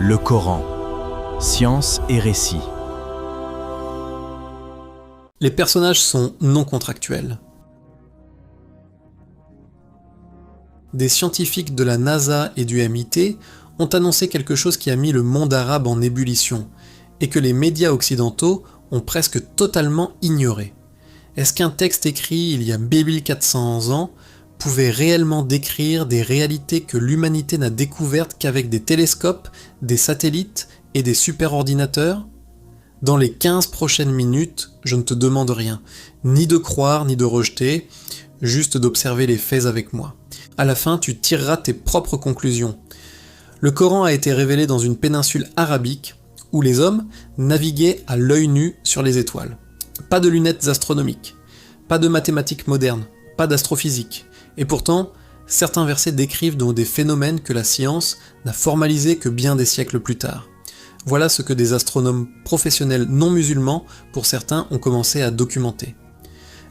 Le Coran, science et récit. Les personnages sont non contractuels. Des scientifiques de la NASA et du MIT ont annoncé quelque chose qui a mis le monde arabe en ébullition, et que les médias occidentaux ont presque totalement ignoré. Est-ce qu'un texte écrit il y a 1400 ans pouvait réellement décrire des réalités que l'humanité n'a découvertes qu'avec des télescopes, des satellites et des superordinateurs ? Dans les 15 prochaines minutes, je ne te demande rien, ni de croire ni de rejeter, juste d'observer les faits avec moi. À la fin, tu tireras tes propres conclusions. Le Coran a été révélé dans une péninsule arabique où les hommes naviguaient à l'œil nu sur les étoiles. Pas de lunettes astronomiques, pas de mathématiques modernes, pas d'astrophysique. Et pourtant, certains versets décrivent donc des phénomènes que la science n'a formalisés que bien des siècles plus tard. Voilà ce que des astronomes professionnels non musulmans, pour certains, ont commencé à documenter.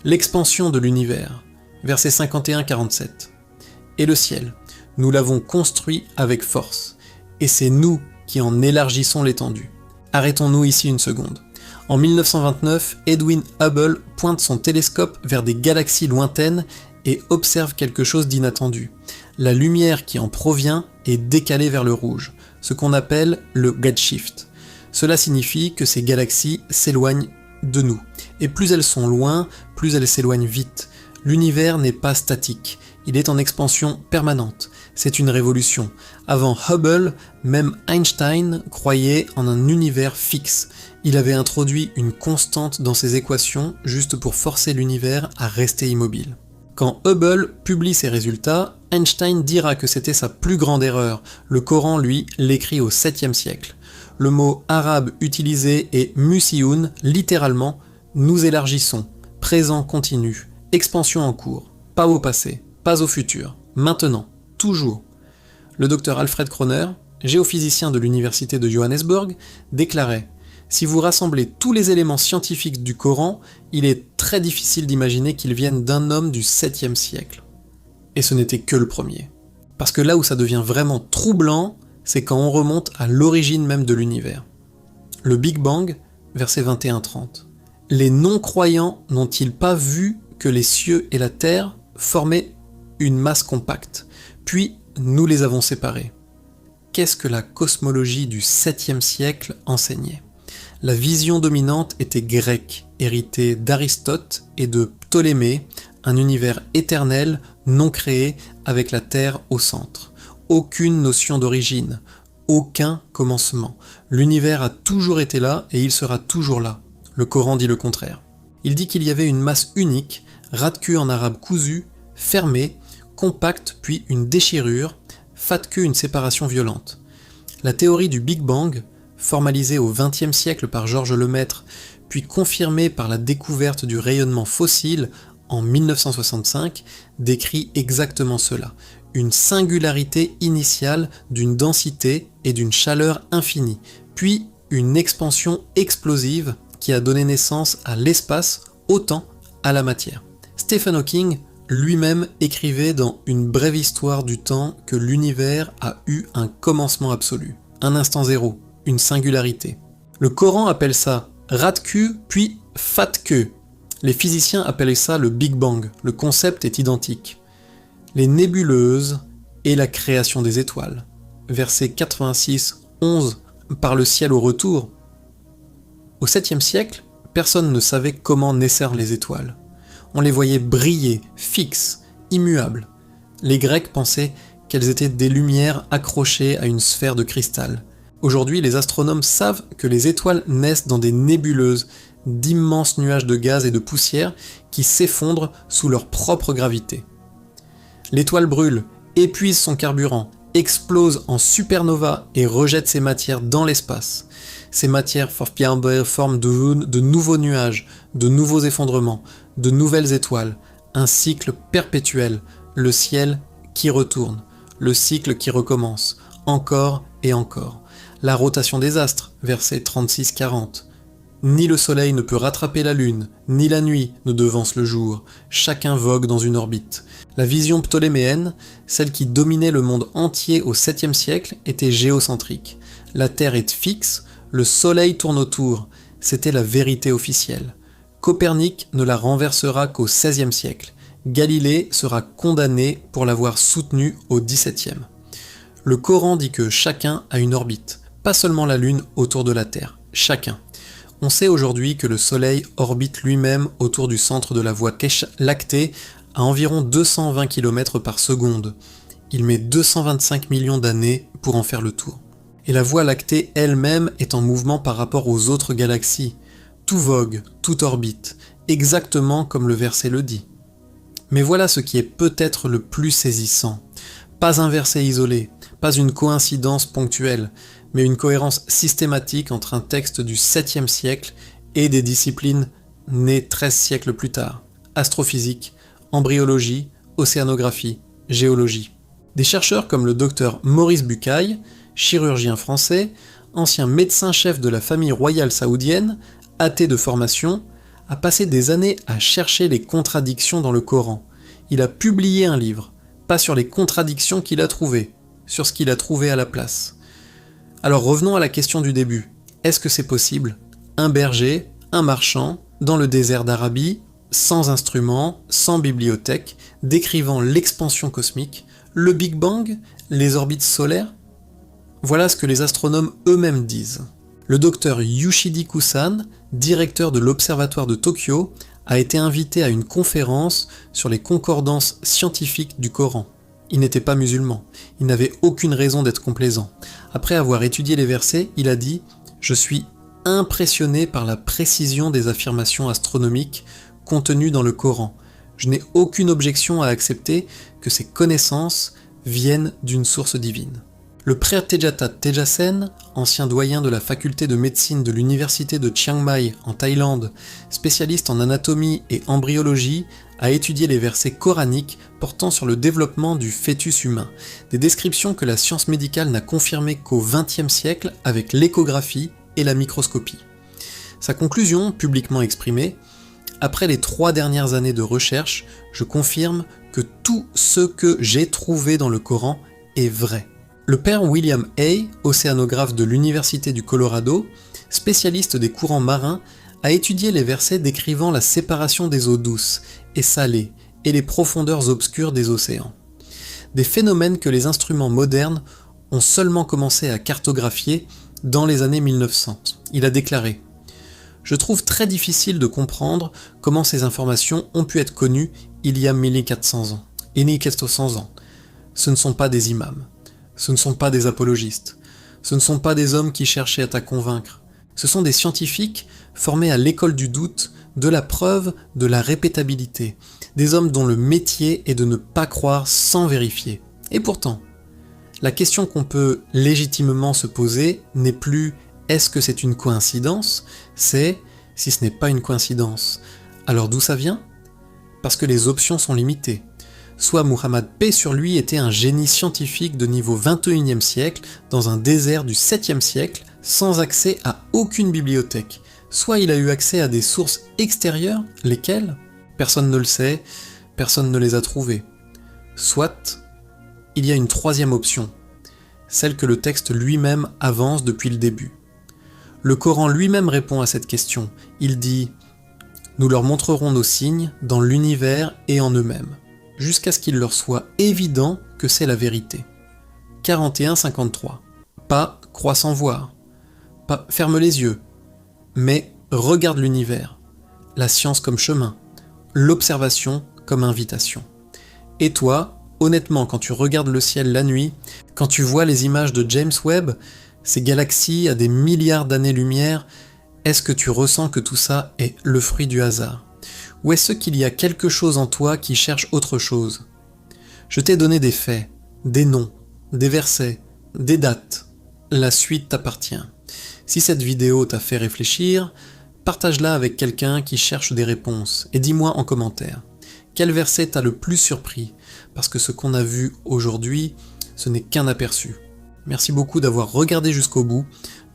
L'expansion de l'univers, versets 51-47. Et le ciel, nous l'avons construit avec force, et c'est nous qui en élargissons l'étendue. Arrêtons-nous ici une seconde. En 1929, Edwin Hubble pointe son télescope vers des galaxies lointaines et observe quelque chose d'inattendu. La lumière qui en provient est décalée vers le rouge, ce qu'on appelle le redshift. Cela signifie que ces galaxies s'éloignent de nous, et plus elles sont loin, plus elles s'éloignent vite. L'univers n'est pas statique, il est en expansion permanente. C'est une révolution. Avant Hubble, même Einstein croyait en un univers fixe. Il avait introduit une constante dans ses équations juste pour forcer l'univers à rester immobile. Quand Hubble publie ses résultats, Einstein dira que c'était sa plus grande erreur. Le Coran, lui, l'écrit au 7e siècle. Le mot arabe utilisé est musiyun, littéralement « nous élargissons », présent continu, expansion en cours, pas au passé, pas au futur, maintenant, toujours. Le docteur Alfred Kroner, géophysicien de l'université de Johannesburg, déclarait « Si vous rassemblez tous les éléments scientifiques du Coran, il est très difficile d'imaginer qu'ils viennent d'un homme du 7e siècle. » Et ce n'était que le premier. Parce que là où ça devient vraiment troublant, c'est quand on remonte à l'origine même de l'univers. Le Big Bang, verset 21-30. Les non-croyants n'ont-ils pas vu que les cieux et la terre formaient une masse compacte, puis nous les avons séparés. Qu'est-ce que la cosmologie du 7e siècle enseignait ? La vision dominante était grecque, héritée d'Aristote et de Ptolémée, un univers éternel, non créé, avec la Terre au centre. Aucune notion d'origine, aucun commencement. L'univers a toujours été là et il sera toujours là. Le Coran dit le contraire. Il dit qu'il y avait une masse unique, radku en arabe cousu, fermée, compacte puis une déchirure, fatku une séparation violente. La théorie du Big Bang, formalisée au XXe siècle par Georges Lemaître, puis confirmée par la découverte du rayonnement fossile en 1965, décrit exactement cela. Une singularité initiale d'une densité et d'une chaleur infinie, puis une expansion explosive qui a donné naissance à l'espace autant à la matière. Stephen Hawking lui-même écrivait dans Une brève histoire du temps que l'univers a eu un commencement absolu, un instant zéro, une singularité. Le Coran appelle ça radku puis fatku. Les physiciens appellent ça le Big Bang, le concept est identique. Les nébuleuses et la création des étoiles. Verset 86-11, par le ciel au retour. Au 7e siècle, personne ne savait comment naissèrent les étoiles. On les voyait briller, fixes, immuables. Les Grecs pensaient qu'elles étaient des lumières accrochées à une sphère de cristal. Aujourd'hui, les astronomes savent que les étoiles naissent dans des nébuleuses, d'immenses nuages de gaz et de poussière qui s'effondrent sous leur propre gravité. L'étoile brûle, épuise son carburant, explose en supernova et rejette ses matières dans l'espace. Ces matières forment de nouveaux nuages, de nouveaux effondrements, de nouvelles étoiles, un cycle perpétuel, le ciel qui retourne, le cycle qui recommence, encore et encore. La rotation des astres, versets 36-40. Ni le soleil ne peut rattraper la lune, ni la nuit ne devance le jour, chacun vogue dans une orbite. La vision ptoléméenne, celle qui dominait le monde entier au 7e siècle, était géocentrique. La Terre est fixe, le Soleil tourne autour. C'était la vérité officielle. Copernic ne la renversera qu'au XVIe siècle. Galilée sera condamné pour l'avoir soutenu au XVIIe. Le Coran dit que chacun a une orbite, pas seulement la Lune autour de la Terre, chacun. On sait aujourd'hui que le Soleil orbite lui-même autour du centre de la Voie lactée à environ 220 km par seconde. Il met 225 millions d'années pour en faire le tour. Et la Voie lactée elle-même est en mouvement par rapport aux autres galaxies. Tout vogue, tout orbite, exactement comme le verset le dit. Mais voilà ce qui est peut-être le plus saisissant. Pas un verset isolé, pas une coïncidence ponctuelle, mais une cohérence systématique entre un texte du 7e siècle et des disciplines nées 13 siècles plus tard. Astrophysique, embryologie, océanographie, géologie. Des chercheurs comme le docteur Maurice Bucaille, chirurgien français, ancien médecin-chef de la famille royale saoudienne, athée de formation, a passé des années à chercher les contradictions dans le Coran. Il a publié un livre, pas sur les contradictions qu'il a trouvées, sur ce qu'il a trouvé à la place. Alors revenons à la question du début. Est-ce que c'est possible? Un berger, un marchand, dans le désert d'Arabie, sans instruments, sans bibliothèque, décrivant l'expansion cosmique, le Big Bang, les orbites solaires? Voilà ce que les astronomes eux-mêmes disent. Le docteur Yoshidi Kusan, directeur de l'Observatoire de Tokyo, a été invité à une conférence sur les concordances scientifiques du Coran. Il n'était pas musulman, il n'avait aucune raison d'être complaisant. Après avoir étudié les versets, il a dit « Je suis impressionné par la précision des affirmations astronomiques contenues dans le Coran. Je n'ai aucune objection à accepter que ces connaissances viennent d'une source divine. » Le frère Tejata Tejasen, ancien doyen de la faculté de médecine de l'université de Chiang Mai en Thaïlande, spécialiste en anatomie et embryologie, a étudié les versets coraniques portant sur le développement du fœtus humain, des descriptions que la science médicale n'a confirmées qu'au XXe siècle avec l'échographie et la microscopie. Sa conclusion, publiquement exprimée, « Après les 3 dernières années de recherche, je confirme que tout ce que j'ai trouvé dans le Coran est vrai. » Le père William Hay, océanographe de l'Université du Colorado, spécialiste des courants marins, a étudié les versets décrivant la séparation des eaux douces et salées et les profondeurs obscures des océans. Des phénomènes que les instruments modernes ont seulement commencé à cartographier dans les années 1900. Il a déclaré « Je trouve très difficile de comprendre comment ces informations ont pu être connues il y a 1400 ans. Et 1400 ans. Ce ne sont pas des imams. Ce ne sont pas des apologistes. Ce ne sont pas des hommes qui cherchaient à te convaincre. Ce sont des scientifiques formés à l'école du doute, de la preuve, de la répétabilité. Des hommes dont le métier est de ne pas croire sans vérifier. Et pourtant, la question qu'on peut légitimement se poser n'est plus « est-ce que c'est une coïncidence ?» c'est « si ce n'est pas une coïncidence, alors d'où ça vient ?» Parce que les options sont limitées. Soit Muhammad paix sur lui était un génie scientifique de niveau 21e siècle dans un désert du 7e siècle sans accès à aucune bibliothèque. Soit il a eu accès à des sources extérieures, lesquelles? Personne ne le sait, personne ne les a trouvées. Soit il y a une 3e option, celle que le texte lui-même avance depuis le début. Le Coran lui-même répond à cette question. Il dit « Nous leur montrerons nos signes dans l'univers et en eux-mêmes. » jusqu'à ce qu'il leur soit évident que c'est la vérité. 41-53. Pas crois sans voir. Pas ferme les yeux. Mais regarde l'univers. La science comme chemin. L'observation comme invitation. Et toi, honnêtement, quand tu regardes le ciel la nuit, quand tu vois les images de James Webb, ces galaxies à des milliards d'années-lumière, est-ce que tu ressens que tout ça est le fruit du hasard ? Ou est-ce qu'il y a quelque chose en toi qui cherche autre chose? Je t'ai donné des faits, des noms, des versets, des dates. La suite t'appartient. Si cette vidéo t'a fait réfléchir, partage-la avec quelqu'un qui cherche des réponses et dis-moi en commentaire. Quel verset t'a le plus surpris? Parce que ce qu'on a vu aujourd'hui, ce n'est qu'un aperçu. Merci beaucoup d'avoir regardé jusqu'au bout.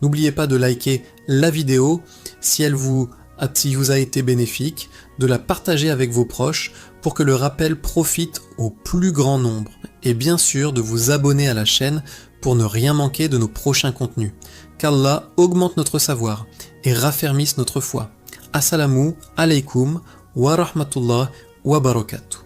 N'oubliez pas de liker la vidéo si elle vous a été bénéfique, de la partager avec vos proches pour que le rappel profite au plus grand nombre, et bien sûr de vous abonner à la chaîne pour ne rien manquer de nos prochains contenus. Qu'Allah augmente notre savoir et raffermisse notre foi. Assalamu alaikum wa rahmatullah wa barakatuh.